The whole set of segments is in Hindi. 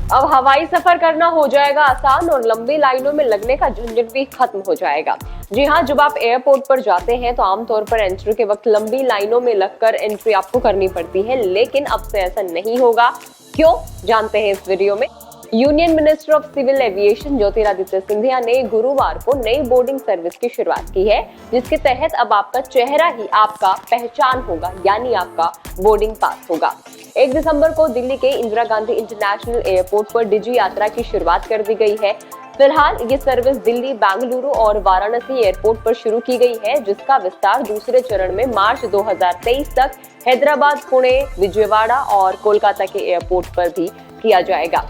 अब हवाई सफर करना हो जाएगा आसान और लंबी लाइनों में लगने का झंझट भी खत्म हो जाएगा। जी हाँ, जब आप एयरपोर्ट पर जाते हैं तो आमतौर पर एंट्री के वक्त लंबी लाइनों में लगकर एंट्री आपको करनी पड़ती है, लेकिन अब से ऐसा नहीं होगा। क्यों, जानते हैं इस वीडियो में। Union minister of civil aviation Jyotiraditya Scindia ने गुरुवार को नई बोर्डिंग सर्विस की शुरुआत की है, जिसके तहत अब आपका चेहरा ही आपका पहचान होगा, यानी आपका बोर्डिंग पास होगा। 1 दिसंबर को दिल्ली के इंदिरा गांधी इंटरनेशनल एयरपोर्ट पर डिजी यात्रा की शुरुआत कर दी गई है। फिलहाल ये सर्विस दिल्ली, बेंगलुरु और वाराणसी एयरपोर्ट पर शुरू की गई है, जिसका विस्तार दूसरे चरण में मार्च 2023 तक हैदराबाद, पुणे, विजयवाड़ा और कोलकाता के एयरपोर्ट पर भी किया जाएगा।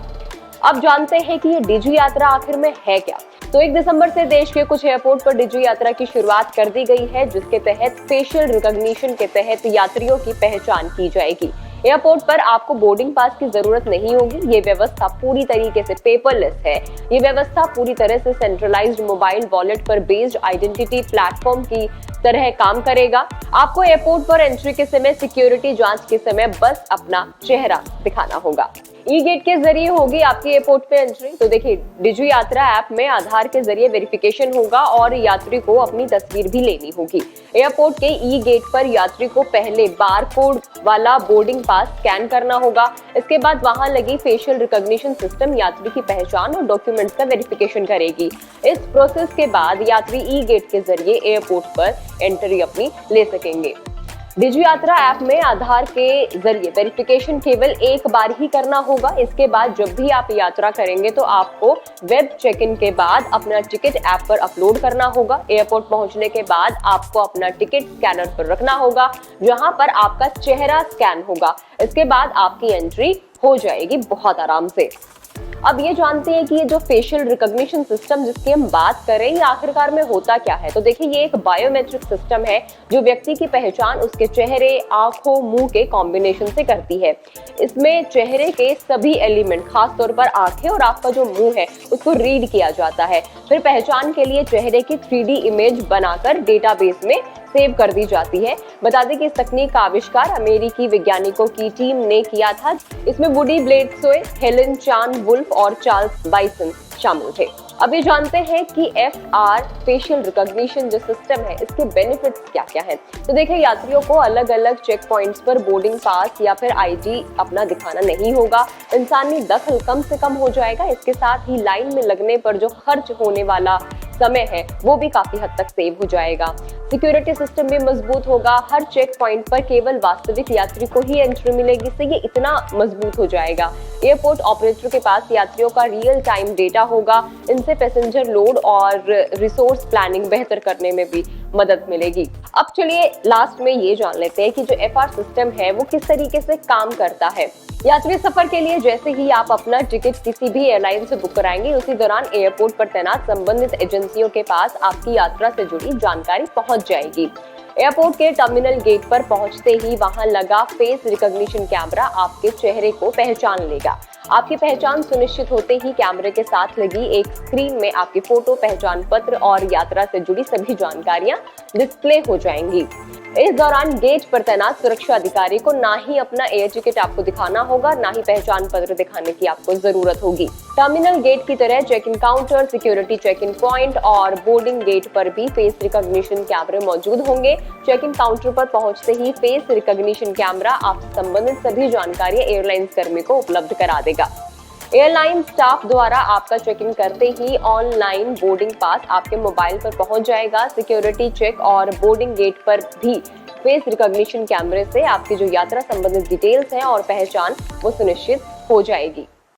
अब जानते हैं कि ये डिजी यात्रा आखिर में है क्या। तो 1 दिसंबर से देश के कुछ एयरपोर्ट पर डिजी यात्रा की शुरुआत कर दी गई है, जिसके तहत फेशियल रिकॉग्निशन के तहत यात्रियों की पहचान की जाएगी। एयरपोर्ट पर आपको बोर्डिंग पास की जरूरत नहीं होगी। ये व्यवस्था पूरी तरीके से पेपरलेस है। ये व्यवस्था पूरी तरह से सेंट्रलाइज्ड मोबाइल वॉलेट पर बेस्ड आइडेंटिटी प्लेटफॉर्म की तरह काम करेगा। आपको एयरपोर्ट पर एंट्री के समय, सिक्योरिटी जांच के समय बस अपना चेहरा दिखाना होगा। ई गेट के जरिए होगी आपकी एयरपोर्ट पे एंट्री। तो देखिए, डिजी यात्रा ऐप में आधार के जरिए वेरिफिकेशन होगा और यात्री को अपनी तस्वीर भी लेनी होगी। एयरपोर्ट के ई गेट पर यात्री को पहले बारकोड वाला बोर्डिंग पास स्कैन करना होगा। इसके बाद वहां लगी फेशियल रिकॉग्निशन सिस्टम यात्री की पहचान और डॉक्यूमेंट्स का वेरिफिकेशन करेगी। इस प्रोसेस के बाद यात्री ई गेट के जरिए एयरपोर्ट पर एंट्री अपनी ले सकेंगे। डिजी यात्रा ऐप में आधार के जरिए वेरिफिकेशन केवल एक बार ही करना होगा। इसके बाद जब भी आप यात्रा करेंगे तो आपको वेब चेक इन के बाद अपना टिकट ऐप पर अपलोड करना होगा। एयरपोर्ट पहुंचने के बाद आपको अपना टिकट स्कैनर पर रखना होगा, जहां पर आपका चेहरा स्कैन होगा। इसके बाद आपकी एंट्री हो जाएगी बहुत आराम से। अब ये जानते हैं कि ये जो फेशियल रिकॉग्निशन सिस्टम जिसकी हम बात करें, ये आखिरकार में होता क्या है। तो देखिए, ये एक बायोमेट्रिक सिस्टम है जो व्यक्ति की पहचान उसके चेहरे, आंखों, मुंह के कॉम्बिनेशन से करती है। इसमें चेहरे के सभी एलिमेंट, खास तौर पर आंखें और आपका जो मुंह है, उसको रीड किया जाता है। फिर पहचान के लिए चेहरे की 3D इमेज बनाकर डेटाबेस में सेव कर दी जाती है। बता दें कि इस तकनीक का आविष्कार अमेरिकी वैज्ञानिकों की टीम ने किया था। इसमें वुडी ब्लेडसोए, हेलेन चान वुल्फ और चार्ल्स बाइसन शामिल थे। अब ये जानते हैं कि FR फेशियल रिकॉग्निशन जो सिस्टम है, इसके बेनिफिट्स क्या क्या हैं। तो देखिए, यात्रियों को अलग अलग चेक पॉइंट्स पर बोर्डिंग पास या फिर ID अपना दिखाना नहीं होगा। इंसानी दखल कम से कम हो जाएगा। इसके साथ ही लाइन में लगने पर जो खर्च होने वाला समय है, वो भी काफी हद तक सेव हो जाएगा। सिक्योरिटी सिस्टम भी मजबूत होगा। हर चेक पॉइंट पर केवल वास्तविक यात्री को ही एंट्री मिलेगी। इससे ये इतना मजबूत हो जाएगा। एयरपोर्ट ऑपरेटर के पास यात्रियों का रियल टाइम डेटा होगा। इनसे पैसेंजर लोड और रिसोर्स प्लानिंग बेहतर करने में भी मदद मिलेगी। अब चलिए लास्ट में ये जान लेते हैं कि जो FR सिस्टम है वो किस तरीके से काम करता है। यात्री सफर के लिए जैसे ही आप अपना टिकट किसी भी एयरलाइन से बुक कराएंगे, उसी दौरान एयरपोर्ट पर तैनात संबंधित एजेंसियों के पास आपकी यात्रा से जुड़ी जानकारी पहुंच जाएगी। एयरपोर्ट के टर्मिनल गेट पर पहुंचते ही वहां लगा फेस रिकॉग्निशन कैमरा आपके चेहरे को पहचान लेगा। आपकी पहचान सुनिश्चित होते ही कैमरे के साथ लगी एक स्क्रीन में आपकी फोटो, पहचान पत्र और यात्रा से जुड़ी सभी जानकारियां डिस्प्ले हो जाएंगी। इस दौरान गेट पर तैनात सुरक्षा अधिकारी को ना ही अपना एयर टिकट आपको दिखाना होगा, ना ही पहचान पत्र दिखाने की आपको जरूरत होगी। टर्मिनल गेट की तरह check in counter, security check in point और बोर्डिंग गेट पर भी फेस रिकॉग्निशन कैमरे मौजूद होंगे। चेक इन काउंटर पर पहुंचते ही फेस रिकॉग्निशन कैमरा आपसे संबंधित सभी जानकारियां एयरलाइंस कर्मी को उपलब्ध करा देगा। एयरलाइन स्टाफ द्वारा आपका चेक इन करते ही ऑनलाइन बोर्डिंग पास आपके मोबाइल पर पहुंच जाएगा। सिक्योरिटी चेक और बोर्डिंग गेट पर भी फेस रिकॉग्निशन कैमरे से आपकी जो यात्रा संबंधित डिटेल्स हैं और पहचान वो सुनिश्चित हो जाएगी।